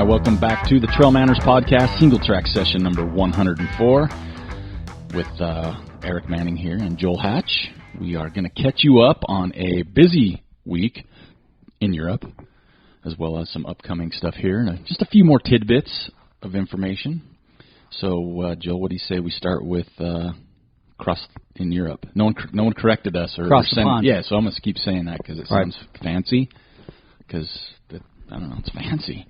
Hi, welcome back to the TrailManners podcast, Singletrack Session number 104 with Eric Manning here and Joel Hatch. We are going to catch you up on a busy week in Europe, as well as some upcoming stuff here, and just a few more tidbits of information. So, Joel, what do you say we start with cross in Europe? No one corrected us. Cross the pond. Yeah, so I'm going to keep saying that because it sounds fancy, because, I don't know, it's fancy.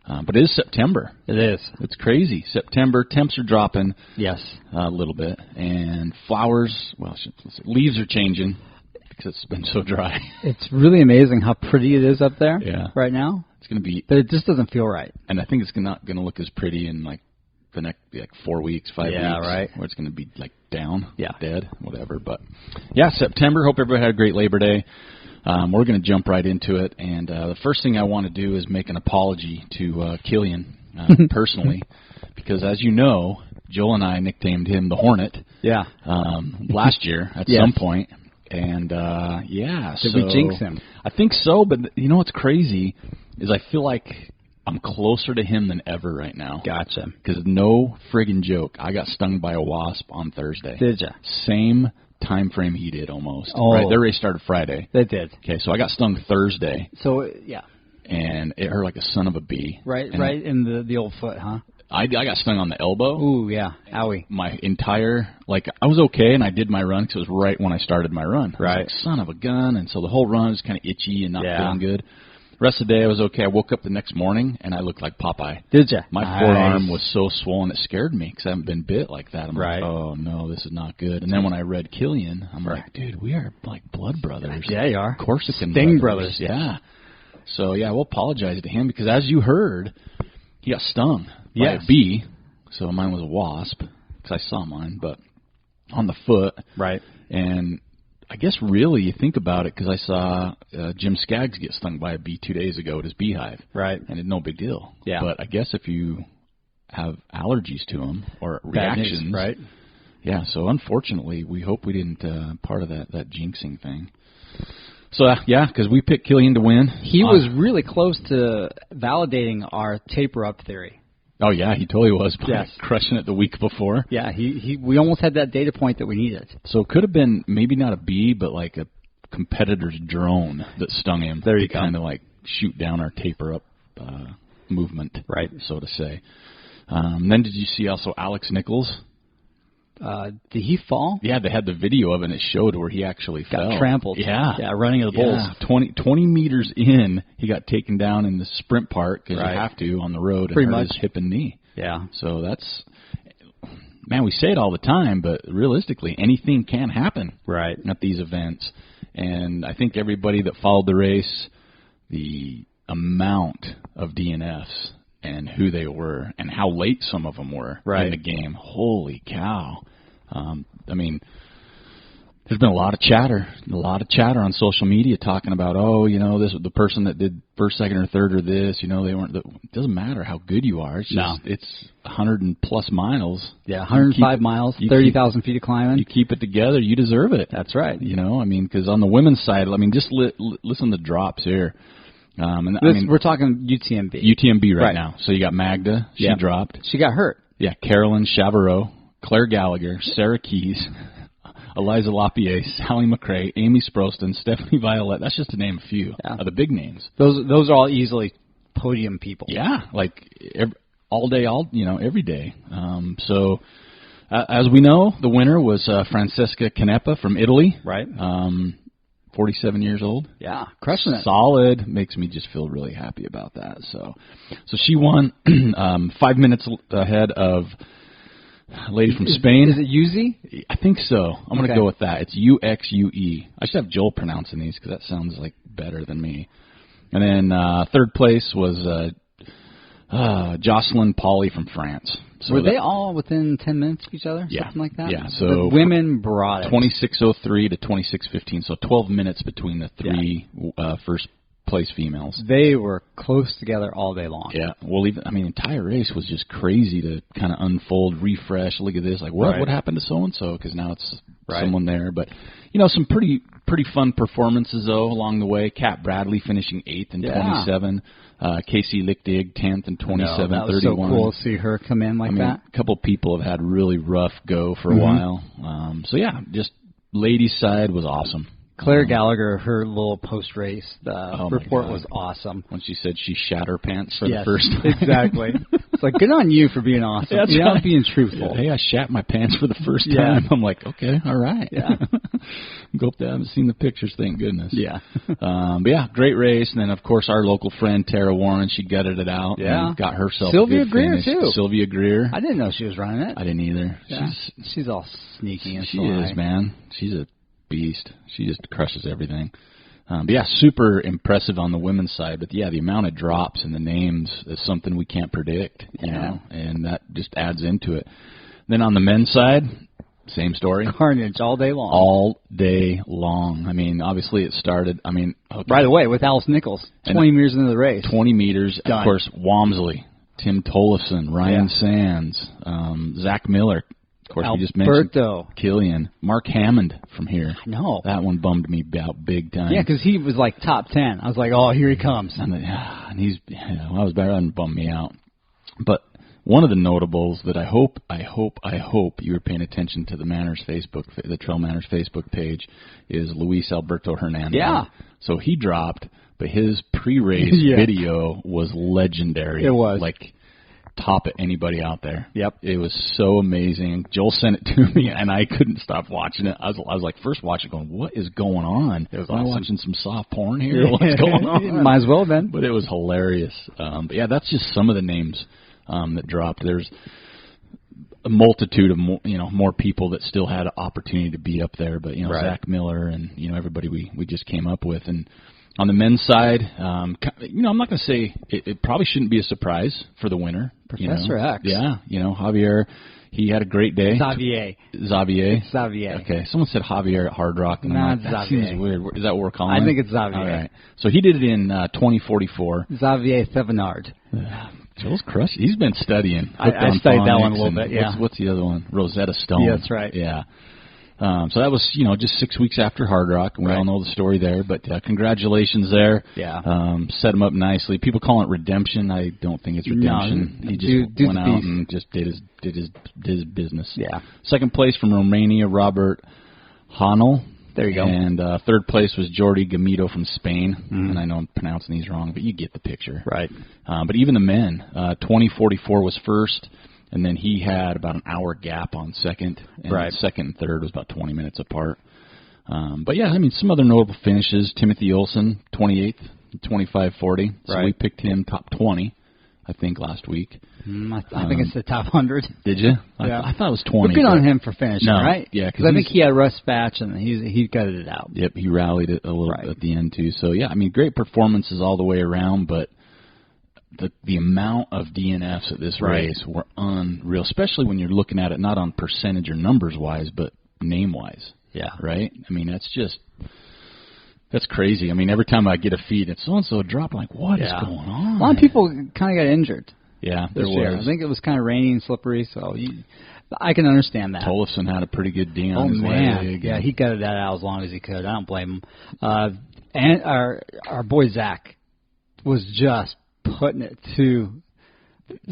But it is September. It is. It's crazy. September, temps are dropping. Yes. A little bit. And flowers, leaves are changing because it's been so dry. It's really amazing how pretty it is up there right now. It's going to be. But it just doesn't feel right. And I think it's not going to look as pretty in the next 4 weeks, 5 weeks. Yeah, right. Where it's going to be down, dead, whatever. But yeah, September. Hope everybody had a great Labor Day. We're going to jump right into it, and the first thing I want to do is make an apology to Killian personally, because as you know, Joel and I nicknamed him the Hornet. Yeah. Last year at some point, and Did we jinx him? I think so, but you know what's crazy is I feel like I'm closer to him than ever right now. Gotcha. Because no friggin' joke, I got stung by a wasp on Thursday. Did ya? Same time frame he did almost. Oh. Right, their race started Friday. They did. Okay, so I got stung Thursday. So, yeah. And it hurt like a son of a bee. Right in the old foot, huh? I got stung on the elbow. Ooh, yeah. Owie. My entire, I was okay, and I did my run because it was right when I started my run. Right. I was like, son of a gun, and so the whole run was kind of itchy and not feeling good. The rest of the day I was okay. I woke up the next morning, and I looked like Popeye. Did ya? My forearm was so swollen it scared me because I haven't been bit like that. I'm like, oh, no, this is not good. And then when I read Killian, I'm like, dude, we are like blood brothers. Yeah, you are. Corsican Sting brothers. Yeah. So, we'll apologize to him because, as you heard, he got stung by a bee. So mine was a wasp because I saw mine, but on the foot. Right. And I guess really you think about it because I saw Jim Skaggs get stung by a bee 2 days ago at his beehive. Right. And it's no big deal. Yeah. But I guess if you have allergies to them or reactions. Right. Yeah, so unfortunately we hope we didn't part of that jinxing thing. So, because we picked Killian to win. He was really close to validating our taper-up theory. Oh, yeah, he totally was. Yes. Crushing it the week before. Yeah, we almost had that data point that we needed. So it could have been maybe not a bee, but like a competitor's drone that stung him. There you go. Kind of like shoot down our taper-up movement, right? So to say. Then did you see also Alex Nichols? Did he fall? Yeah, they had the video of it, and it showed where he actually fell. Got trampled. Yeah. Yeah, running of the bulls. Yeah. 20 meters in, he got taken down in the sprint part because you have to on the road and hurt his hip and knee. Yeah. So that's, man, we say it all the time, but realistically, anything can happen at these events. And I think everybody that followed the race, the amount of DNFs and who they were and how late some of them were in the game. Holy cow. I mean, there's been a lot of chatter on social media talking about, this the person that did first, second, or third or this, they weren't. It doesn't matter how good you are. It's just, it's 100+ miles. Yeah, 105 miles, 30,000 feet of climbing. You keep it together, you deserve it. That's right. Because on the women's side, just listen to the drops here. We're talking UTMB. UTMB right now. So you got Magda. She dropped. She got hurt. Yeah, Carolyn Chavarreau, Claire Gallagher, Sarah Keys, Eliza Lapierre, Sally McRae, Amy Sproston, Stephanie Violette. That's just to name a few of the big names. Those are all easily podium people. Yeah, all day, every day. So as we know, the winner was Francesca Canepa from Italy. Right. 47 years old. Yeah, crushing it. Solid. Makes me just feel really happy about that. So she won 5 minutes ahead of a lady from Spain. Is it Uzi? I think so. I'm going to go with that. It's UXUE. I should have Joel pronouncing these because that sounds like better than me. And then third place was Jocelyn Pauly from France. So were they all within 10 minutes of each other? Yeah. Something like that? Yeah. So the women brought it. 26:03 to 26:15. So 12 minutes between the three first place females. They were close together all day long. Yeah. Well, even, I mean, the entire race was just crazy to kind of unfold, refresh, look at this, like, what happened to so-and-so? Because now it's someone there. But, you know, some pretty fun performances, though, along the way. Kat Bradley finishing 8th in 27. Casey Lichtig 10th in 27:31. That was so cool to see her come in like that. A couple people have had really rough go for a while. So, yeah, just ladies' side was awesome. Claire Gallagher, her little post-race report was awesome. When she said she shat her pants for the first time. Exactly. It's like, good on you for being awesome. That's You're not being truthful. Yeah, hey, I shat my pants for the first time. I'm like, okay, all right. Yeah. Hope they haven't seen the pictures, thank goodness. Yeah. But yeah, great race. And then, of course, our local friend, Tara Warren, she gutted it out. Yeah. And got herself Sylvia a good Greer, finish. too. Sylvia Greer. I didn't know she was running it. I didn't either. Yeah. She's all sneaky and She is, man. She's a beast. She just crushes everything. But yeah, super impressive on the women's side. But yeah, the amount of drops and the names is something we can't predict, you know, and that just adds into it. Then on the men's side, same story. Carnage all day long. All day long. I mean, obviously it started, right away with Alice Nichols, 20 meters into the race. 20 meters. Done. Of course, Walmsley, Tim Tollefson, Ryan Sands, Zach Miller. Of course, we just mentioned Killian. Mark Hammond from here. No. That one bummed me out big time. Yeah, because he was like top 10. I was like, oh, here he comes. And he's, I was better than bummed me out. But one of the notables that I hope you were paying attention to the TrailManners Facebook page is Luis Alberto Hernandez. Yeah. So he dropped, but his pre-race video was legendary. It was. Like, top it anybody out there. Yep. It was so amazing. Joel sent it to me, and I couldn't stop watching it. I was like, first watching, going, what is going on? It was Am I watching some soft porn here? What's going on? Might as well then. But it was hilarious. But yeah, that's just some of the names that dropped. There's a multitude of more people that still had an opportunity to be up there. But Zach Miller and everybody we just came up with. And on the men's side, I'm not going to say it probably shouldn't be a surprise for the winner. Professor X. Yeah, Javier, he had a great day. Xavier. Xavier. Okay, someone said Javier at Hard Rock. And no, like, that seems weird. Is that what we're calling it? I think it's Xavier. All right. So he did it in 2044. Xavier Thevenard. Joel's crushed. He's been studying. I studied that one a little bit, yeah. What's the other one? Rosetta Stone. Yeah, that's right. Yeah. So that was, just 6 weeks after Hard Rock, and we all know the story there. But congratulations there. Yeah. Set him up nicely. People call it redemption. I don't think it's redemption. No, he just went out and just did his business. Yeah. Second place from Romania, Robert Hanel. There you go. And third place was Jordi Gamito from Spain. And I know I'm pronouncing these wrong, but you get the picture. Right. But even the men, 2044 was first. And then he had about an hour gap on second. And second and third was about 20 minutes apart. But yeah, some other notable finishes. Timothy Olsen, 28th, 25:40. So we picked him top 20, I think, last week. I think it's the top 100. Did you? Yeah. I thought it was 20. But good on him for finishing, right? Yeah. Because I think he had a rough patch and he gutted it out. Yep, he rallied it a little at the end, too. So, yeah, great performances all the way around, but the amount of DNFs at this race were unreal, especially when you're looking at it not on percentage or numbers-wise, but name-wise. Yeah. Right? That's crazy. Every time I get a feed, it's so-and-so dropped. I'm like, what is going on? A lot of people kind of got injured. Yeah, there was. I think it was kind of rainy and slippery, so I can understand that. Tollefson had a pretty good D on his leg. Yeah, he gutted that out as long as he could. I don't blame him. And our boy Zach was just putting it to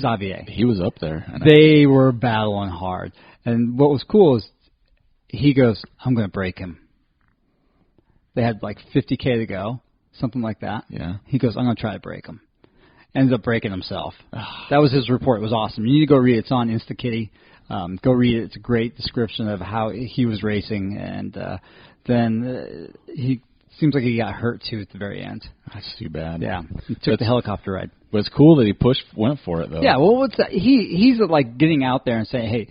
Xavier. He was up there. They were battling hard. And what was cool is he goes, I'm going to break him. They had like 50K to go, something like that. Yeah. He goes, I'm going to try to break him. Ended up breaking himself. That was his report. It was awesome. You need to go read it. It's on InstaKitty. Go read it. It's a great description of how he was racing. And then he seems like he got hurt, too, at the very end. That's too bad. Yeah. He took the helicopter ride. But it's cool that he went for it, though. Yeah, well, what's that? He's like getting out there and saying, hey,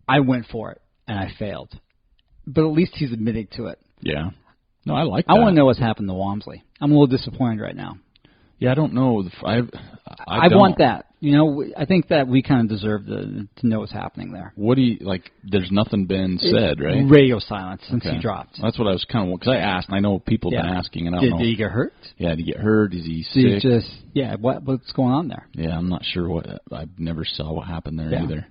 I went for it, and I failed. But at least he's admitting to it. Yeah. No, I like that. I want to know what's happened to Walmsley. I'm a little disappointed right now. Yeah, I don't know. I want that. I think that we kind of deserve to know what's happening there. What do you, there's nothing been said, right? Radio silence since he dropped. That's what I was kind of, because I asked, and I know people have been asking, and I don't know. Did he get hurt? Yeah, did he get hurt? Is he sick? What's going on there? Yeah, I'm not sure I never saw what happened there either.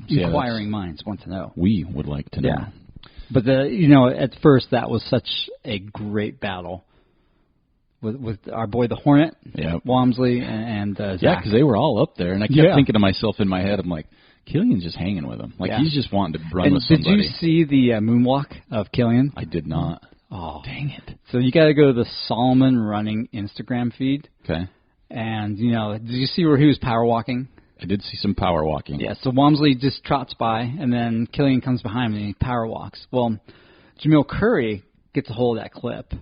Inquiring minds want to know. We would like to know. Yeah. But at first that was such a great battle with our boy the Hornet, Walmsley, and Zach. Yeah, because they were all up there, and I kept thinking to myself in my head, I'm like, Killian's just hanging with him. He's just wanting to run with somebody. Did you see the moonwalk of Killian? I did not. Oh, dang it! So you got to go to the Solomon Running Instagram feed. Okay. And did you see where he was power walking? I did see some power walking. Yeah, so Walmsley just trots by, and then Killian comes behind him, and he power walks. Well, Jamil Curry gets a hold of that clip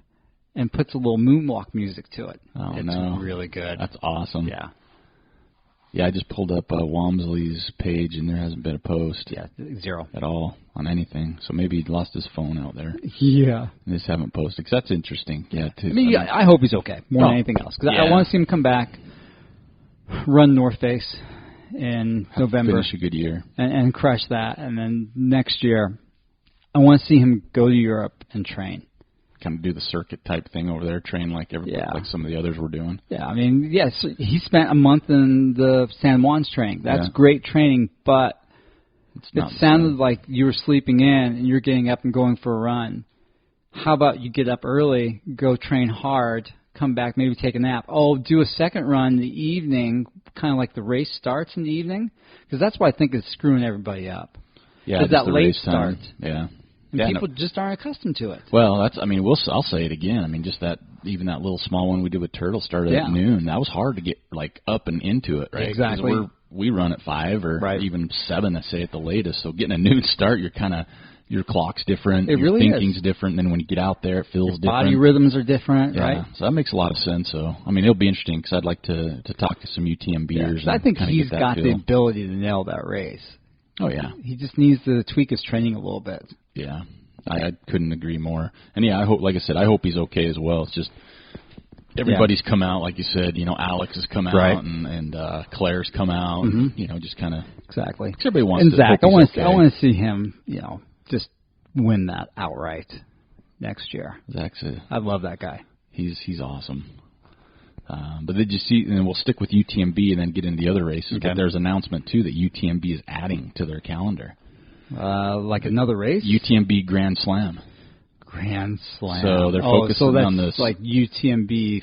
and puts a little moonwalk music to it. Oh, it's really good. That's awesome. Yeah. Yeah, I just pulled up Walmsley's page, and there hasn't been a post. Yeah, 0. At all on anything. So maybe he lost his phone out there. Yeah. And just haven't posted, because that's interesting. Yeah. I hope he's okay more than anything else, because I want to see him come back, run North Face in November. Finish a good year. And crush that. And then next year, I want to see him go to Europe and train. Kind of do the circuit type thing over there, train like some of the others were doing. Yeah, so he spent a month in the San Juan's training. That's great training, but it sounded like you were sleeping in and you're getting up and going for a run. How about you get up early, go train hard, come back, maybe take a nap. Oh, do a second run in the evening, kind of like the race starts in the evening? Because that's what I think is screwing everybody up. Yeah, that late start. Yeah. And people just aren't accustomed to it. Well, I'll say it again. Just even that little small one we did with Turtle started at noon. That was hard to get up and into it, right? Exactly. We run at 5 or even 7, I say at the latest. So getting a noon start, your clock's different. Your thinking's different. And then when you get out there, it feels different. Body rhythms are different, right? So that makes a lot of sense. So it'll be interesting because I'd like to talk to some UTMBers. I think he's got the ability to nail that race. Oh yeah. He just needs to tweak his training a little bit. Yeah. I couldn't agree more. And I hope, like I said, I hope he's okay as well. It's just everybody's come out, like you said. Alex has come out, and Claire's come out. Mm-hmm. And, just kind of exactly. Everybody wants. And to Zach, I want to see him, just win that outright next year. I love that guy. He's awesome. But did you see? And we'll stick with UTMB and then get into the other races. Okay. But there's an announcement too that UTMB is adding to their calendar. Like another race? UTMB Grand Slam. Grand Slam. So they're focusing on this. Like UTMB,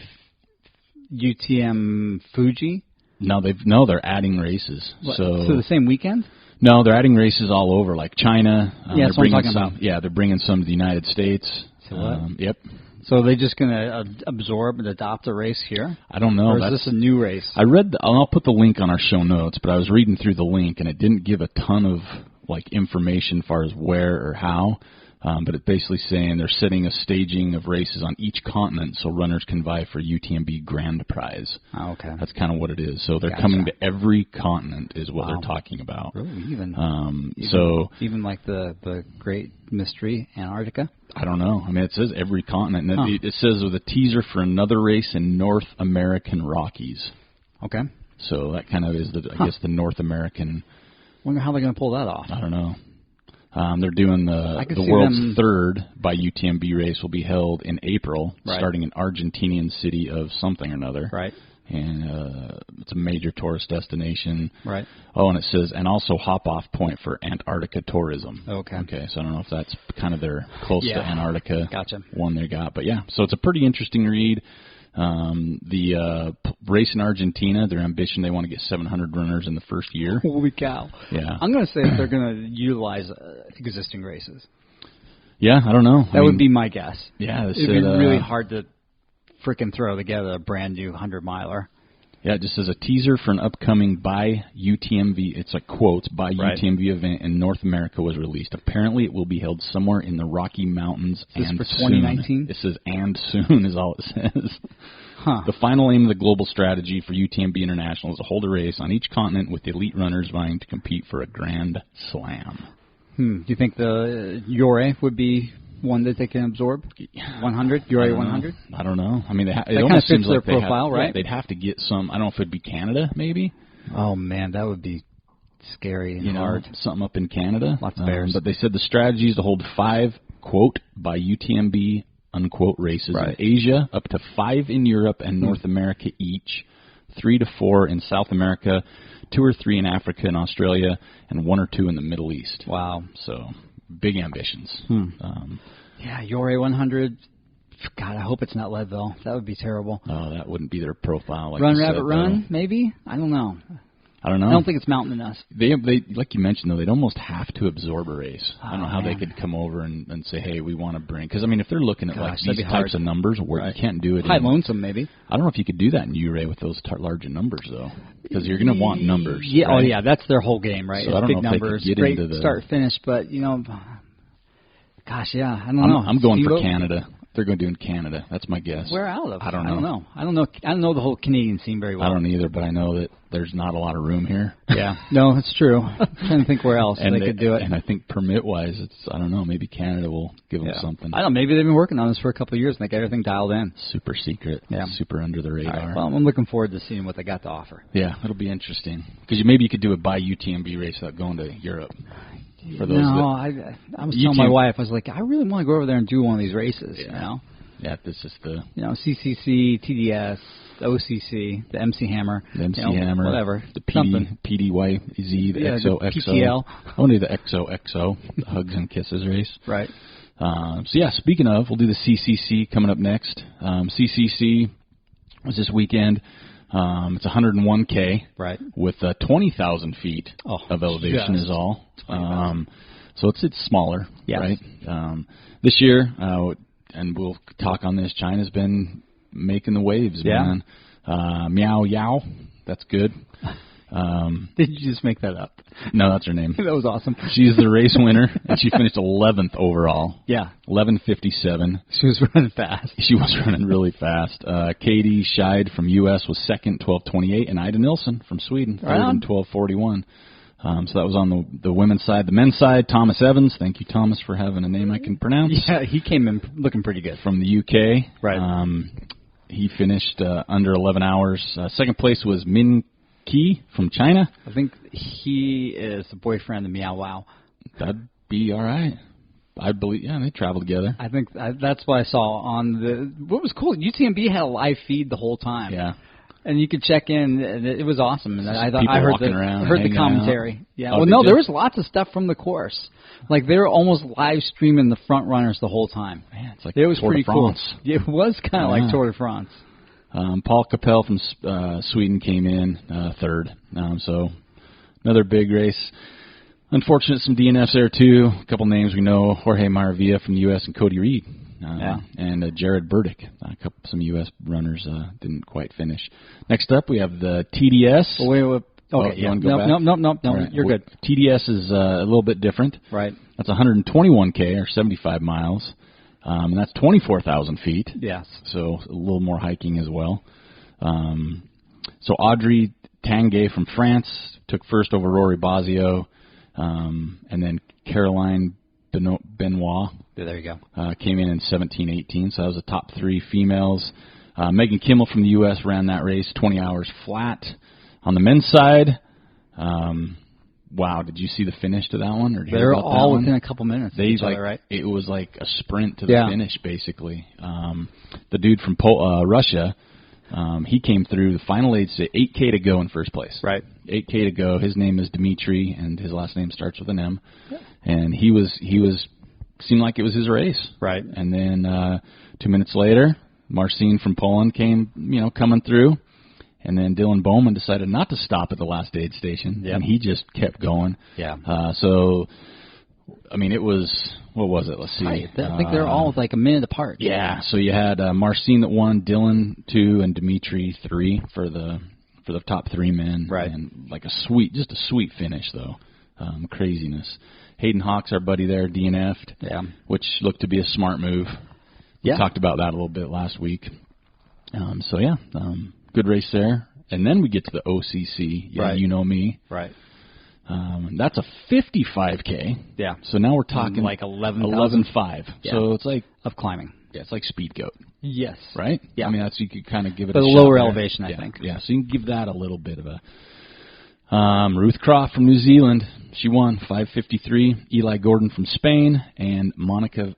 UTM Fuji? No, they're adding races. So the same weekend? No, they're adding races all over, like China. That's what I'm talking about. Yeah, they're bringing some to the United States. So what? Yep. So are they just going to absorb and adopt a race here? I don't know. Or is this a new race? I read. I'll put the link on our show notes, but I was reading through the link, and it didn't give a ton of information as far as where or how. But it's basically saying they're setting a staging of races on each continent so runners can vie for UTMB Grand Prize. Oh, okay. That's kind of what it is. So they're coming to every continent is what they're talking about. Really? Even like the Great Mystery, Antarctica? I don't know. It says every continent. And it says with a teaser for another race in North American Rockies. Okay. So that kind of is, I guess, the North American. Wonder how they're going to pull that off. I don't know. They're doing the world's third by UTMB race will be held in April, starting in Argentinian city of something or another. Right. And it's a major tourist destination. Right. Oh, and it says, and also hop-off point for Antarctica tourism. Okay. Okay, so I don't know if that's kind of their close to Antarctica one they got. But, so it's a pretty interesting read. The race in Argentina, their ambition, they want to get 700 runners in the first year. Holy cow. Yeah. I'm going to say that they're going to utilize existing races. Yeah, I don't know. That would be my guess. Yeah. It'd be really hard to frickin' throw together a brand new 100-miler. Yeah, it just says a teaser for an upcoming by UTMB, it's like quotes, by UTMB event in North America was released. Apparently it will be held somewhere in the Rocky Mountains and for 2019? It says and soon is all it says. The final aim of the global strategy for UTMB International is to hold a race on each continent with elite runners vying to compete for a Grand Slam. Do you think the Uore would be one that they can absorb? 100? URA 100? I don't know. I mean, it kind of almost fits seems their like profile, right? Yeah, they'd have to get some. I don't know if it'd be Canada, maybe. Oh man, that would be scary and hard. Something up in Canada. Lots of bears. But they said the strategy is to hold 5, quote, by UTMB, unquote, races in Asia, up to 5 in Europe and North America each, 3 to 4 in South America, 2 or 3 in Africa and Australia, and 1 or 2 in the Middle East. Wow. So, big ambitions. Yeah, URA 100. God, I hope it's not Leadville. That would be terrible. Oh, that wouldn't be their profile. Like Run, you Rabbit, said, Run, though. maybe? I don't know. I don't know. I don't think it's mountain enough. They like you mentioned, though, they'd almost have to absorb a race. I don't know how man. they could come over and say, hey, we want to bring... Because, I mean, if they're looking at like that'd these be types hard. of numbers where you can't do it... High Lonesome, maybe. I don't know if you could do that in URA with those larger numbers, though. Because you're going to want numbers. Yeah, right? Oh, yeah, that's their whole game, right? So It's I don't big know if they numbers, could get great into the... start-finish, but, gosh, yeah, I don't know. I'm going Steamboat? for Canada. They're going to do in Canada. That's my guess. Where out of? I don't know. I don't know the whole Canadian scene very well. I don't either, but I know that there's not a lot of room here. Yeah. No, it's true. I'm trying to think where else they could do it. And I think permit-wise, I don't know, maybe Canada will give them something. I don't know. Maybe they've been working on this for a couple of years and they got everything dialed in. Super secret. Yeah. Super under the radar. Right. Well, I'm looking forward to seeing what they got to offer. Yeah, it'll be interesting. Because maybe you could do a by UTMB race without going to Europe. For those I was telling my wife, I was like, I really want to go over there and do one of these races, Yeah, this is the... CCC, TDS, the OCC, the MC Hammer. The MC Hammer. Whatever. The PDYZ, the XOXO. The PTL. I want to do the XOXO, the Hugs and Kisses race. Right. Speaking of, we'll do the CCC coming up next. CCC was this weekend. It's 101K. Right. With 20,000 feet of elevation is all. So it's smaller, right? This year... and we'll talk on this. China's been making the waves, man. Meow Yao, that's good. Did you just make that up? No, that's her name. That was awesome. She's the race winner, and she finished 11th overall. Yeah. 11:57. She was running fast. She was running really fast. Katie Scheid from U.S. was second, 12:28, and Ida Nilsson from Sweden, third, in 12:41. So that was on the women's side. The men's side, Thomas Evans. Thank you, Thomas, for having a name I can pronounce. Yeah, he came in looking pretty good. From the UK. Right. He finished under 11 hours. Second place was Min Qi from China. I think he is the boyfriend of Meow Wow. That'd be all right. I believe, they travel together. I think that's what I saw on the... What was cool, UTMB had a live feed the whole time. Yeah. And you could check in, and it was awesome. And I heard the commentary. Out. Yeah. Oh, there was lots of stuff from the course. Like they were almost live streaming the front runners the whole time. Man, it's like it was Tour pretty de France. Cool. It was kind of like Tour de France. Paul Capel from Sweden came in third. So another big race. Unfortunate, some DNFs there too. A couple names we know: Jorge Maravilla from the U.S. and Cody Reed. And Jared Burdick. Some U.S. runners didn't quite finish. Next up, we have the TDS. Wait. Okay, no. Right. You're good. TDS is a little bit different. Right. That's 121K, or 75 miles. And that's 24,000 feet. Yes. So a little more hiking as well. So Audrey Tanguay from France took first over Rory Bazio. And then Caroline Benoit. There you go. Came in 17:18, so that was the top 3 females. Megan Kimmel from the U.S. ran that race 20 hours flat. On the men's side, wow, did you see the finish to that one? Or they're all within a couple minutes of each other, right? It was like a sprint to the finish, basically. The dude from Russia, he came through the final age to 8K to go in first place. Right. 8K to go. His name is Dmitry, and his last name starts with an M. Yeah. And he was seemed like it was his race. Right. And then 2 minutes later, Marcin from Poland came, coming through. And then Dylan Bowman decided not to stop at the last aid station. Yep. And he just kept going. Yeah. It was, what was it? Let's see. I think they're all like a minute apart. Yeah. So you had Marcin that won, Dylan 2, and Dmitry 3 for the top 3 men. Right. And like a sweet finish, though. Craziness. Hayden Hawks, our buddy there, DNF'd. Yeah. Which looked to be a smart move. We talked about that a little bit last week. Good race there. And then we get to the OCC. Yeah, right. You know me. Right. That's a 55K. Yeah. So now we're talking like 11,500. Yeah. So it's like of climbing. Yeah, it's like Speed Goat. Yes. Right? Yeah. I mean, that's you could kind of give it but a lower shot elevation, there. I think. Yeah, so you can give that a little bit of a... Ruth Croft from New Zealand, she won 5:53. Eli Gordon from Spain, and Monica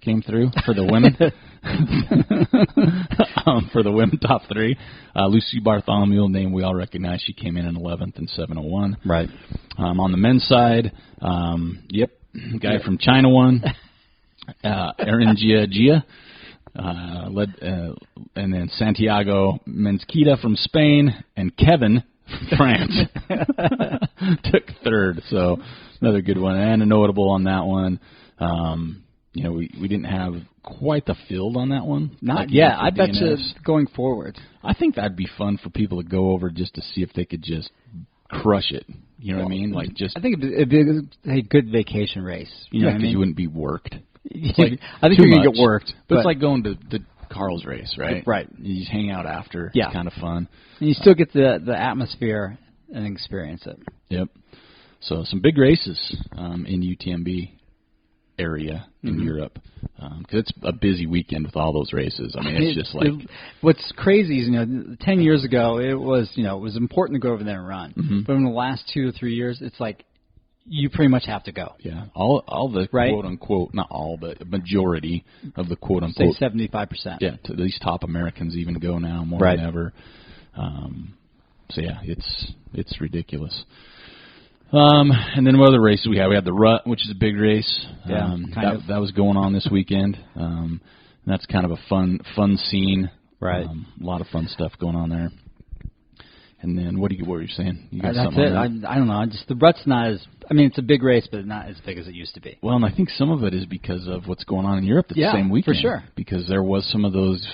came through for the women. For the women top 3. Lucy Bartholomew, name we all recognize, she came in 11th and 7:01. Right. On the men's side, guy from China won. Aaron Gia. And then Santiago Menzquita from Spain, and Kevin from France took 3rd. So another good one, and a notable on that one. We didn't have quite the field on that one. Not yet. I bet you going forward. I think that'd be fun for people to go over just to see if they could just crush it. You know what I mean? Like just. I think it'd be a good vacation race. You know what I mean? You wouldn't be worked. Like, I think you're going to get worked. But it's like going to Carl's race, right? Right. You just hang out after. Yeah. It's kind of fun. And you still get the atmosphere and experience it. Yep. So some big races in UTMB area in Europe, because it's a busy weekend with all those races. I mean, it's just like what's crazy is 10 years ago it was important to go over there and run, but in the last 2 or 3 years it's like you pretty much have to go. Yeah, all the quote unquote, not all, but a majority of the quote unquote, say 75%. Yeah, to these top Americans even go now more than ever. So yeah, it's ridiculous. And then what other races we had? We had the Rut, which is a big race. Yeah, that was going on this weekend. And that's kind of a fun scene. Right. A lot of fun stuff going on there. And then what were you saying? You got that's something it. on that? I don't know. Just the Rut's not as. I mean, it's a big race, but not as big as it used to be. Well, and I think some of it is because of what's going on in Europe the same weekend. For sure. Because there was some of those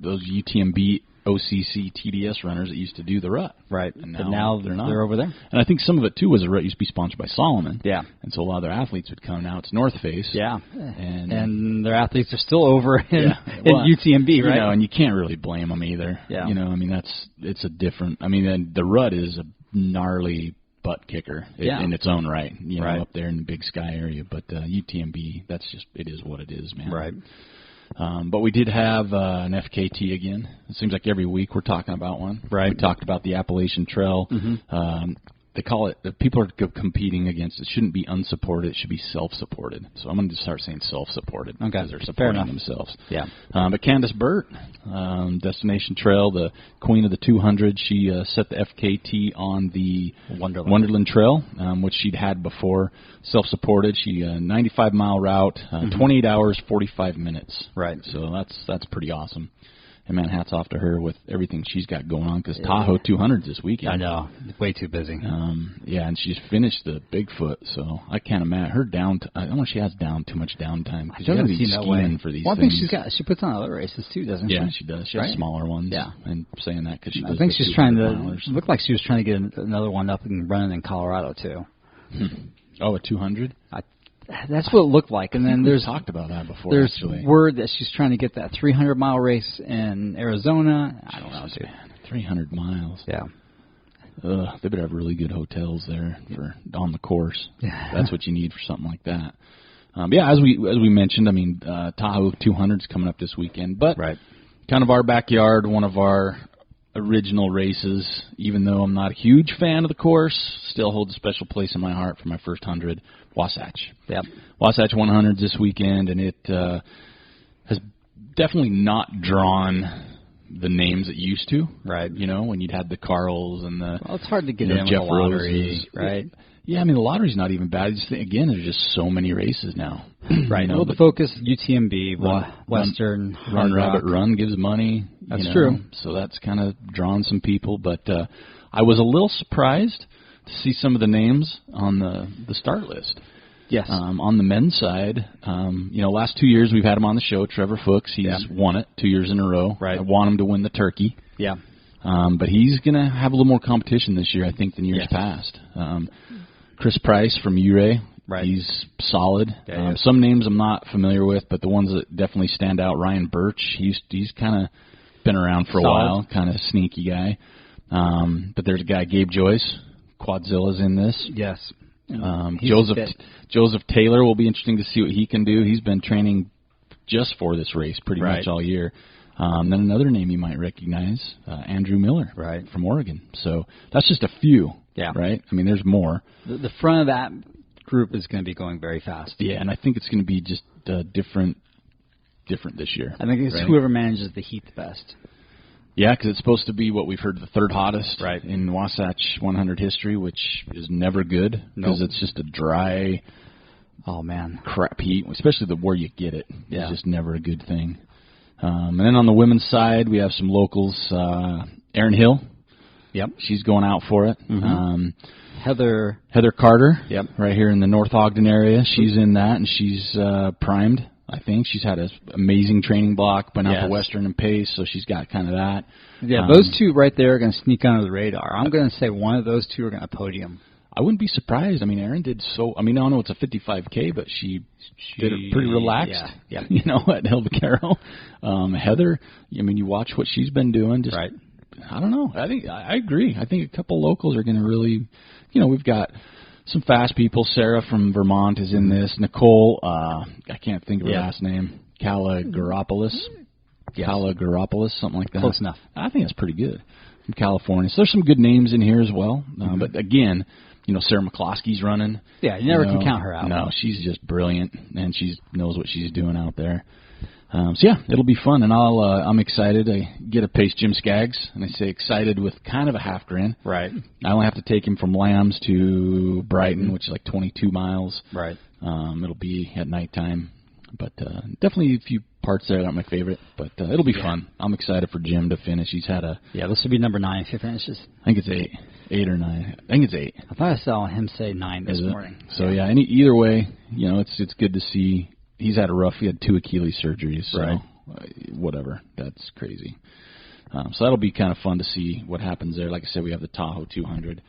UTMB OCCC TDS runners that used to do the Rut. Right. And now they're not. They're over there. And I think some of it, too, was the Rut used to be sponsored by Solomon. Yeah. And so a lot of their athletes would come. Now it's North Face. Yeah. And their athletes are still over in UTMB, right? And you can't really blame them either. Yeah. I mean, it's a different... I mean, the Rut is a gnarly butt kicker in its own right, up there in the Big Sky area. But UTMB, it is what it is, man. Right. But we did have an FKT again. It seems like every week we're talking about one. Right. We talked about the Appalachian Trail. They call it, people are competing against, it shouldn't be unsupported, it should be self-supported. So I'm going to start saying self-supported because they're supporting themselves. Yeah. But Candace Burt, Destination Trail, the queen of the 200, she set the FKT on the Wonderland Trail, which she'd had before, self-supported. She 95-mile route, 28 hours, 45 minutes. Right. So that's pretty awesome. And, man, hats off to her with everything she's got going on because Tahoe 200's this weekend. I know. Way too busy. And she's finished the Bigfoot, so I can't imagine. Her I don't know if she has too much downtime because she's got to be skiing for these things. I think she puts on other races, too, doesn't she? Yeah, she does. She has smaller ones. Yeah. And saying that because she does I think she's trying to miles. look like she was trying to get another one up and running in Colorado, too. Oh, a 200? That's what it looked like, and then there's talked about that before. There's word that she's trying to get that 300-mile race in Arizona. I don't know, dude. 300 miles. Yeah. They better have really good hotels there on the course. Yeah. That's what you need for something like that. As we mentioned, I mean, Tahoe 200 is coming up this weekend, but kind of our backyard, one of our original races. Even though I'm not a huge fan of the course, still holds a special place in my heart for my first 100. Wasatch. Yep. Wasatch 100 this weekend, and it has definitely not drawn the names it used to. Right. When you'd had the Carls and the... Well, it's hard to get in with Jeff the lottery, Roses, right? Yeah, I mean, the lottery's not even bad. Again, there's just so many races now. Right. Well, the focus, UTMB, Western, Run Rabbit Run gives money. That's true. So that's kind of drawn some people. But I was a little surprised to see some of the names on the start list. Yes. On the men's side, last 2 years we've had him on the show. Trevor Fuchs, he's won it 2 years in a row. Right. I want him to win the turkey. Yeah. But he's going to have a little more competition this year, I think, than years past. Chris Price from Uray, he's solid. Yeah, some names I'm not familiar with, but the ones that definitely stand out, Ryan Birch, he's kind of been around for a while, kind of sneaky guy. But there's a guy, Gabe Joyce, Quadzilla's in this. Yes. Joseph Taylor will be interesting to see what he can do. He's been training just for this race pretty much all year. Then another name you might recognize, Andrew Miller from Oregon. So that's just a few, right? I mean, there's more. The front of that group is going to be going very fast. Yeah, and I think it's going to be just different this year. I think it's whoever manages the heat the best. Yeah, because it's supposed to be what we've heard the third hottest in Wasatch 100 history, which is never good because it's just a dry, crap heat, especially where you get it. It's just never a good thing. And then on the women's side, we have some locals. Erin Hill. Yep. She's going out for it. Mm-hmm. Heather Carter. Yep. Right here in the North Ogden area. She's in that, and she's primed. I think she's had an amazing training block, been out to Western and Pace, so she's got kind of that. Yeah, those two right there are going to sneak under the radar. I'm going to say one of those two are going to podium. I wouldn't be surprised. I mean, Erin did so. I mean, I know it's a 55K, but she did it pretty relaxed. Yeah. You know, at El Vaquero. Heather, I mean, you watch what she's been doing. Just, I don't know. I agree. I think a couple locals are going to really. You know, we've got some fast people. Sarah from Vermont is in this. Nicole, I can't think of her last name. Kalagaropoulos, something like that. Close enough. I think that's pretty good. From California. So there's some good names in here as well. But again, you know, Sarah McCloskey's running. Yeah, you never can count her out. No, she's just brilliant, and she knows what she's doing out there. So yeah, it'll be fun, and I'm excited. I get a pace Jim Skaggs, and I say excited with kind of a half grin. Right. I only have to take him from Lambs to Brighton, which is like 22 miles. Right. It'll be at nighttime, but definitely a few parts there that are my favorite. But it'll be fun. I'm excited for Jim to finish. He's had a this will be number 9 if he finishes. I think it's 8 or 9. I think it's 8. I thought I saw him say 9 this morning. So either way, you know, it's good to see. He's had he had 2 Achilles surgeries, so whatever. That's crazy. So that'll be kind of fun to see what happens there. Like I said, we have the Tahoe 200.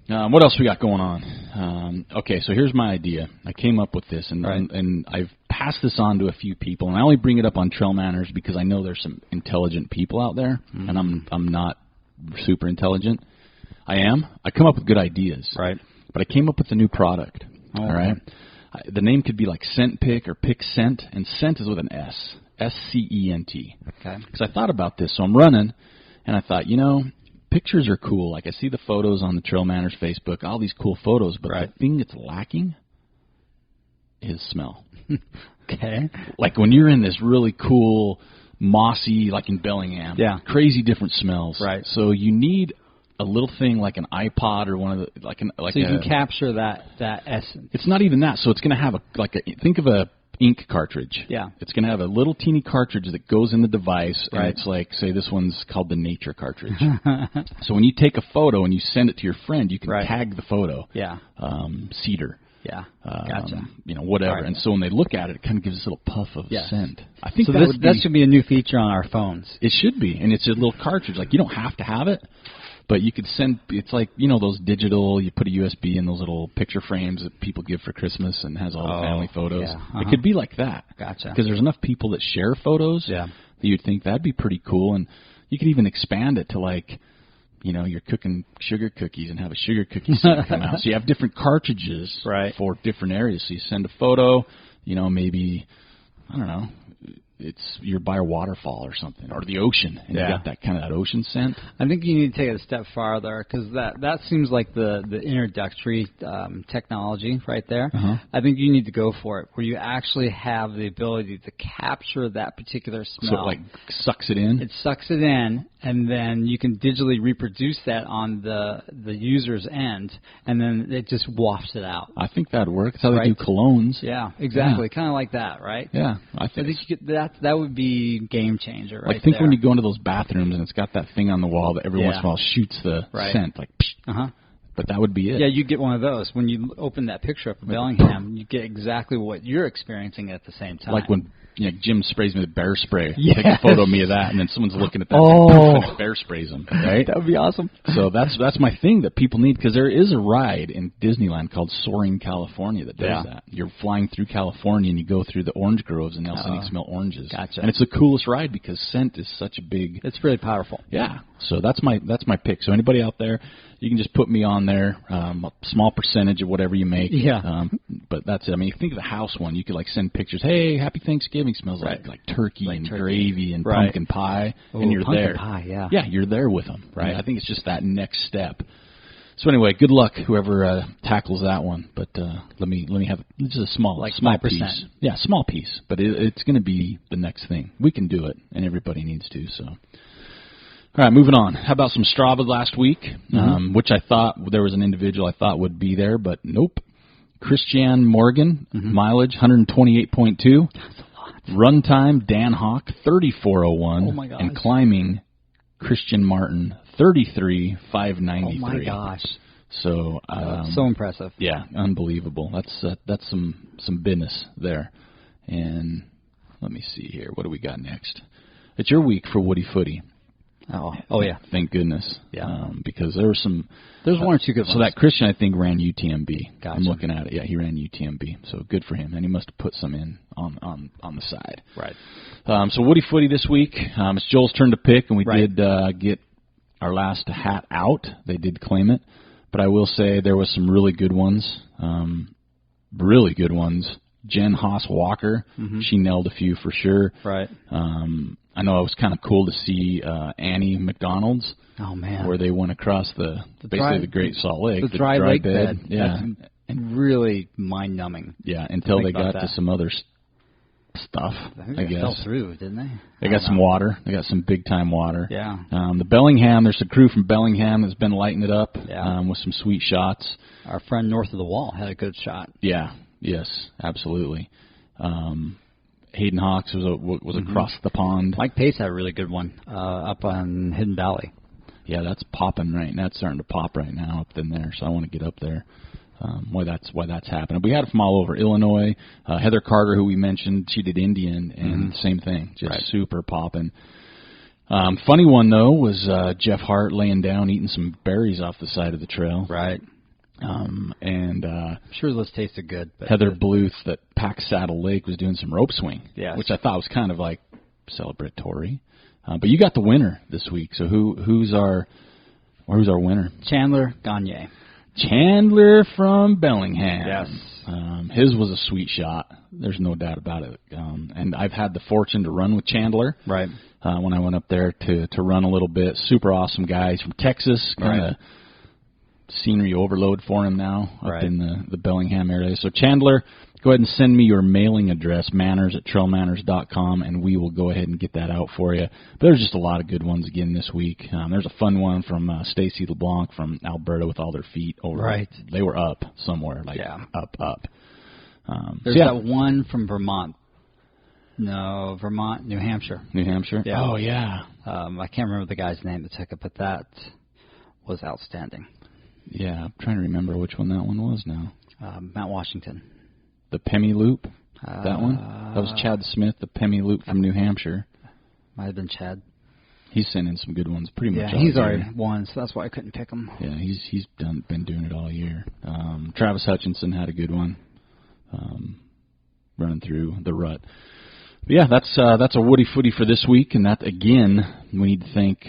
What else we got going on? Okay, so here's my idea. I came up with this, and I've passed this on to a few people, and I only bring it up on TrailManners because I know there's some intelligent people out there, and I'm not super intelligent. I come up with good ideas, but I came up with a new product, all right? The name could be like Scent Pick or Pick Scent, and Scent is with an S, S-C-E-N-T. Okay. Because I thought about this, so I'm running, and I thought, you know, pictures are cool. Like I see the photos on the TrailManners Facebook, all these cool photos, but the thing that's lacking is smell. Okay. Like when you're in this really cool, mossy, like in Bellingham, crazy different smells. Right. So you need a little thing like an iPod or one of the so you can capture that essence. It's not even that. So it's going to have think of a ink cartridge. Yeah. It's going to have a little teeny cartridge that goes in the device, and it's like, say this one's called the Nature cartridge. So when you take a photo and you send it to your friend, you can tag the photo. Yeah. Cedar. Yeah. Gotcha. You know, whatever. And so when they look at it, it kind of gives this little puff of scent. I think that should be a new feature on our phones. It should be, and it's a little cartridge. Like you don't have to have it. But you could send, it's like, you know, those digital, you put a USB in those little picture frames that people give for Christmas and has all the family photos. Yeah. It could be like that. Gotcha. Because there's enough people that share photos that you'd think that'd be pretty cool. And you could even expand it to like, you know, you're cooking sugar cookies and have a sugar cookie scene come out. So you have different cartridges for different areas. So you send a photo, you know, maybe, I don't know, you're by a waterfall or something, or the ocean, and you got that kind of that ocean scent. I think you need to take it a step farther, because that seems like the introductory technology right there. I think you need to go for it, where you actually have the ability to capture that particular smell. So it like sucks it in? It sucks it in, and then you can digitally reproduce that on the user's end, and then it just wafts it out. I think that'd work. That's how they do colognes. Yeah, exactly. Kind of like that, right? Yeah. I think you could, that would be game changer, right? Like think when you go into those bathrooms and it's got that thing on the wall that every once in a while shoots the scent, like. But that would be it. Yeah, you get one of those when you open that picture up of Bellingham. You get exactly what you're experiencing at the same time. Like when Jim sprays me with bear spray. Take a photo of me of that, and then someone's looking at that and bear sprays them. Right? That would be awesome. So that's my thing that people need, because there is a ride in Disneyland called Soaring California that does that. You're flying through California and you go through the orange groves, and they'll suddenly smell oranges. Gotcha. And it's the coolest ride because scent is such a big. It's really powerful. Yeah, So that's my pick. So anybody out there, you can just put me on there, a small percentage of whatever you make. Yeah. But that's it. I mean, if you think of the house one, you could like send pictures. Hey, happy Thanksgiving. Smells like turkey and gravy and pumpkin pie, and you're there. Pumpkin pie, yeah. Yeah, you're there with them. Right. I think it's just that next step. So anyway, good luck whoever tackles that one. But let me have just a small small piece. percent. Yeah, small piece. But it's going to be the next thing. We can do it, and everybody needs to. So. All right, moving on. How about some Strava last week, which I thought there was an individual I thought would be there, but nope. Christian Morgan, mileage 128.2. That's a lot. Run time, Dan Hawk, 34:01. Oh, my gosh. And climbing, Christian Martin, 33,593. Oh, my gosh. So so impressive. Yeah, unbelievable. That's some business there. And let me see here. What do we got next? It's your week for Woody Footy. Oh yeah. Thank goodness. Yeah. Because there were some. There's one or two good ones. So that Christian, I think, ran UTMB. Gotcha. I'm looking at it. Yeah, he ran UTMB. So good for him. And he must have put some in on the side. Right. So Woody Footy this week. It's Joel's turn to pick, and we did get our last hat out. They did claim it. But I will say there was some really good ones. Really good ones. Jen Haas-Walker, she nailed a few for sure. Right. I know it was kind of cool to see Annie McDonald's. Oh, man. Where they went across basically the Great Salt Lake. The dry lake bed. Yeah. And really mind-numbing. Yeah, until they got to some other stuff, I guess. They fell through, didn't they? They got some water. They got some big-time water. Yeah. The Bellingham, there's a crew from Bellingham that's been lighting it up with some sweet shots. Our friend north of the wall had a good shot. Yeah. Yes, absolutely. Hayden Hawks was across the pond. Mike Pace had a really good one up on Hidden Valley. Yeah, that's popping right now. It's starting to pop right now up in there, so I want to get up there. Why that's happening. We had it from all over Illinois. Heather Carter, who we mentioned, she did Indian, and same thing, just super popping. Funny one, though, was Jeff Hart laying down eating some berries off the side of the trail. Right. I'm sure those tasted good. But Heather Bluth at Pack Saddle Lake was doing some rope swing, which I thought was kind of like celebratory. But you got the winner this week, so who's our winner? Chandler Gagne. Chandler from Bellingham. Yes. His was a sweet shot. There's no doubt about it. And I've had the fortune to run with Chandler. Right. When I went up there to run a little bit. Super awesome guy. He's from Texas. Kind of scenery overload for him now up in the Bellingham area. So Chandler, go ahead and send me your mailing address, manners@trailmanners.com, and we will go ahead and get that out for you. But there's just a lot of good ones again this week. There's a fun one from Stacy LeBlanc from Alberta with all their feet over. Right. They were up somewhere, up. There's that one from Vermont. No, Vermont, New Hampshire. New Hampshire? Yeah. Oh, yeah. I can't remember the guy's name that took it, but that was outstanding. Yeah, I'm trying to remember which one that one was now. Mount Washington. The Pemmy Loop? That one? That was Chad Smith, the Pemmy Loop from New Hampshire. Might have been Chad. He's sent in some good ones pretty much all he's year. already won, so that's why I couldn't pick him. Yeah, he's been doing it all year. Travis Hutchinson had a good one running through the rut. But yeah, that's a Woody Footy for this week, and that, again, we need to thank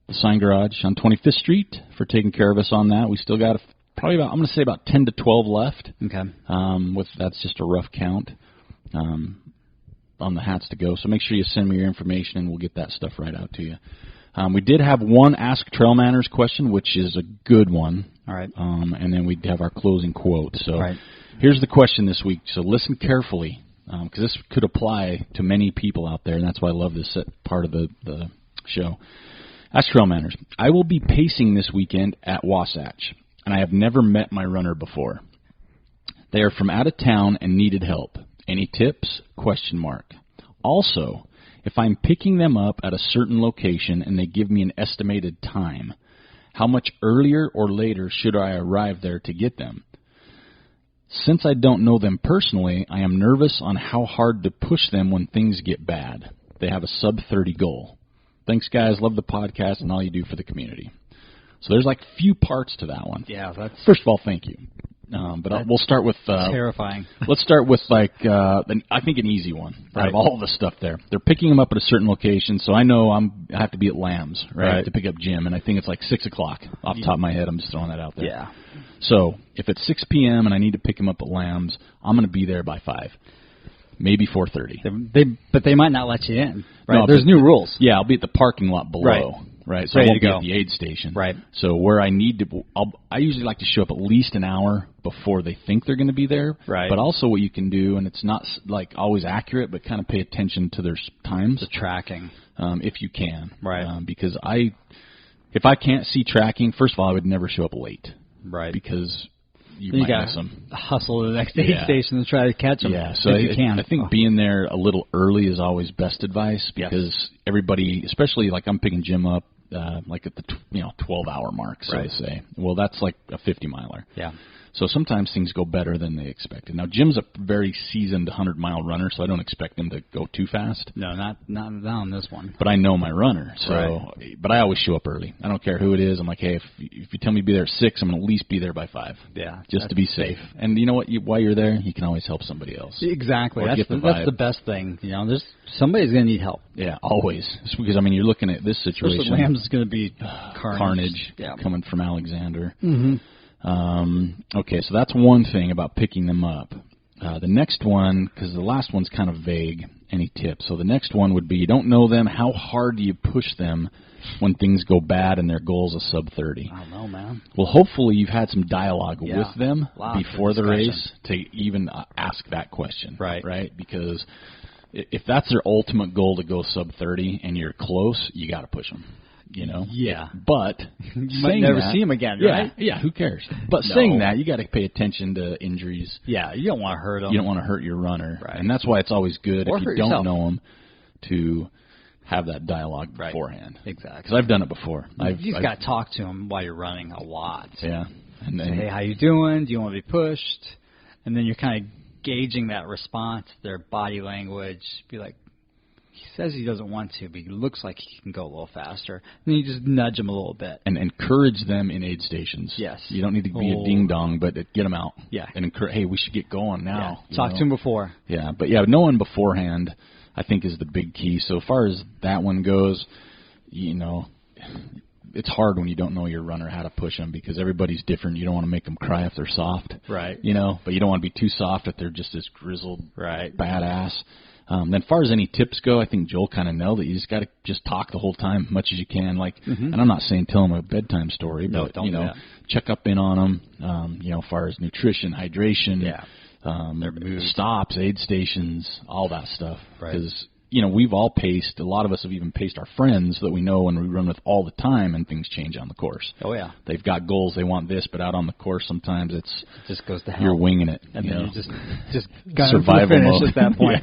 the Sign Garage on 25th Street for taking care of us on that. We still got probably about 10 to 12 left. Okay. That's just a rough count on the hats to go. So make sure you send me your information, and we'll get that stuff right out to you. We did have one Ask TrailManners question, which is a good one. All right. And then we have our closing quote. So here's the question this week. So listen carefully, because this could apply to many people out there, and that's why I love this part of the show. Ask TrailManners. I will be pacing this weekend at Wasatch, and I have never met my runner before. They are from out of town and needed help. Any tips? ? Also, if I'm picking them up at a certain location and they give me an estimated time, how much earlier or later should I arrive there to get them? Since I don't know them personally, I am nervous on how hard to push them when things get bad. They have a sub-30 goal. Thanks, guys. Love the podcast and all you do for the community. So there's like few parts to that one. Yeah, that's... First of all, thank you. But we'll start with terrifying. Let's start with I think an easy one out of all the stuff there. They're picking them up at a certain location, so I know I have to be at Lambs to pick up Jim, and I think it's like 6 o'clock off the top of my head. I'm just throwing that out there. Yeah. So if it's 6 p.m. and I need to pick him up at Lambs, I'm going to be there by 5, maybe 4:30. But they might not let you in. Right. No, there's new rules. Yeah, I'll be at the parking lot below. Right, so I won't be at the aid station. Right. So where I need to, I usually like to show up at least an hour before they think they're going to be there. Right. But also what you can do, and it's not like always accurate, but kind of pay attention to their times. The tracking. If you can. Right. Because if I can't see tracking, first of all, I would never show up late. Right. Because you might miss them. Hustle to the next aid station to try to catch them. Yeah, so if you can. I think being there a little early is always best advice because everybody, especially like I'm picking Jim up, like at the 12-hour mark, so to say. Well, that's like a 50-miler. Yeah. So sometimes things go better than they expected. Now, Jim's a very seasoned 100-mile runner, so I don't expect him to go too fast. No, not on this one. But I know my runner, so. But I always show up early. I don't care who it is. I'm like, hey, if you tell me to be there at 6, I'm going to at least be there by 5. Yeah. Just to be safe. And you know what? While you're there, you can always help somebody else. Exactly. That's the best thing. There's somebody's going to need help. Yeah, always. It's because you're looking at this situation. Especially Lambs is going to be carnage coming from Alexander. Mm-hmm. Okay, so that's one thing about picking them up. The next one, because the last one's kind of vague, any tips. So the next one would be you don't know them. How hard do you push them when things go bad and their goal's a sub-30? I don't know, man. Well, hopefully you've had some dialogue with them Lots before the race to even ask that question. Right? Because if that's their ultimate goal to go sub-30 and you're close, you got to push them. Yeah. But you might never see him again, right? Yeah, who cares? But saying that, you got to pay attention to injuries. Yeah, you don't want to hurt them. You don't want to hurt your runner. Right. And that's why it's always good or if you don't know them to have that dialogue beforehand. Exactly. Because I've done it before. You just got to talk to them while you're running a lot. Yeah. And then, say, hey, how you doing? Do you want to be pushed? And then you're kind of gauging that response, their body language. Be like, he says he doesn't want to, but he looks like he can go a little faster. And then you just nudge him a little bit. And encourage them in aid stations. Yes. You don't need to be a ding-dong, but get them out. Yeah. And encourage, hey, we should get going now. Yeah. Talk to him before. Yeah, but knowing beforehand, I think, is the big key. So as far as that one goes, it's hard when you don't know your runner how to push them because everybody's different. You don't want to make them cry if they're soft. Right. But you don't want to be too soft if they're just this grizzled badass. Then as far as any tips go, I think Joel kind of nailed it. You just got to just talk the whole time, much as you can. And I'm not saying tell them a bedtime story, but don't do that. Check up in on them. As far as nutrition, hydration, their stops, aid stations, all that stuff. Because we've all paced. A lot of us have even paced our friends that we know and we run with all the time, and things change on the course. Oh yeah, they've got goals. They want this, but out on the course, sometimes it just goes to hell. You're winging it, and then you just survival finish mode at that point.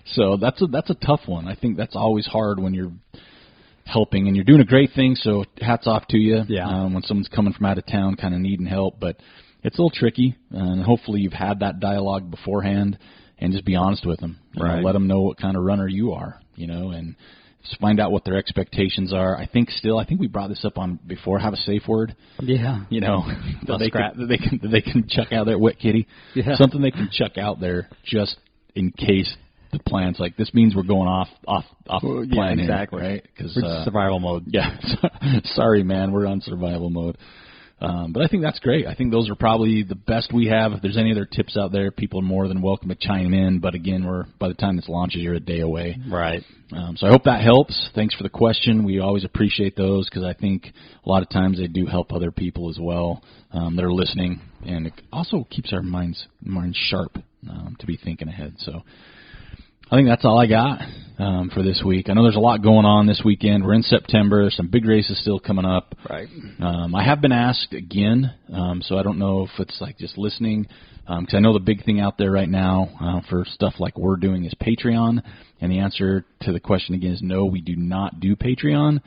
So that's a tough one. I think that's always hard when you're helping and you're doing a great thing. So hats off to you. Yeah. When someone's coming from out of town, kind of needing help, but it's a little tricky. And hopefully you've had that dialogue beforehand. And just be honest with them. Let them know what kind of runner you are, and just find out what their expectations are. I think we brought this up on before. Have a safe word. Yeah. that they can chuck out there, wet kitty. Yeah. Something they can chuck out there just in case the plan's like this means we're going off the plan. Exactly. Here, right? Because survival mode. Yeah. Sorry, man. We're on survival mode. But I think that's great. I think those are probably the best we have. If there's any other tips out there, people are more than welcome to chime in. But again, by the time this launches, you're a day away. Right. So I hope that helps. Thanks for the question. We always appreciate those because I think a lot of times they do help other people as well that are listening. And it also keeps our minds sharp to be thinking ahead. So I think that's all I got for this week. I know there's a lot going on this weekend. We're in September. There's some big races still coming up. Right. I have been asked again, so I don't know if it's like just listening, because I know the big thing out there right now for stuff like we're doing is Patreon, and the answer to the question again is no, we do not do Patreon.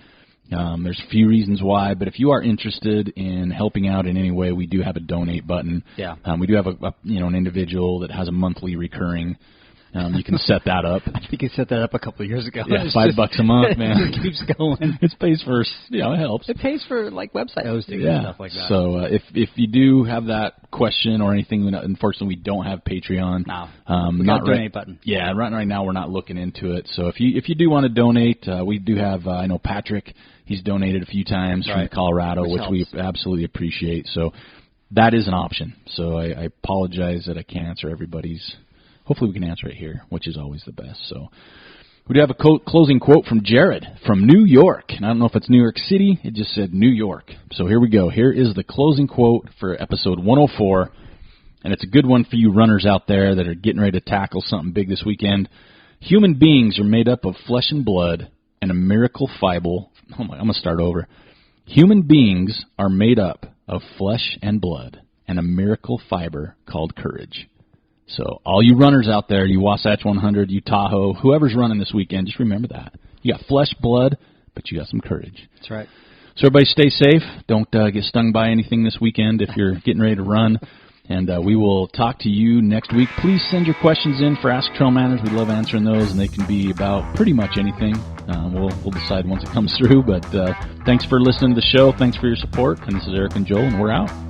There's a few reasons why, but if you are interested in helping out in any way, we do have a donate button. Yeah. We do have an individual that has a monthly recurring You can set that up. I think you set that up a couple of years ago. Yeah, $5 a month, man. It keeps going. It pays for, it helps. It pays for like website hosting and stuff like that. So if you do have that question or anything, unfortunately we don't have Patreon. No, we got a donate button. Yeah, right now we're not looking into it. So if you do want to donate, we do have. I know Patrick. He's donated a few times from Colorado, which we absolutely appreciate. So that is an option. So I apologize that I can't answer everybody's. Hopefully we can answer it here, which is always the best. So we do have a closing quote from Jared from New York. And I don't know if it's New York City. It just said New York. So here we go. Here is the closing quote for episode 104. And it's a good one for you runners out there that are getting ready to tackle something big this weekend. Human beings are made up of flesh and blood and a miracle fiber. I'm going to start over. Human beings are made up of flesh and blood and a miracle fiber called courage. So all you runners out there, you Wasatch 100, you Tahoe, whoever's running this weekend, just remember that. You got flesh, blood, but you got some courage. That's right. So everybody stay safe. Don't get stung by anything this weekend if you're getting ready to run. And we will talk to you next week. Please send your questions in for Ask TrailManners. We love answering those, and they can be about pretty much anything. We'll decide once it comes through. But thanks for listening to the show. Thanks for your support. And this is Eric and Joel, and we're out.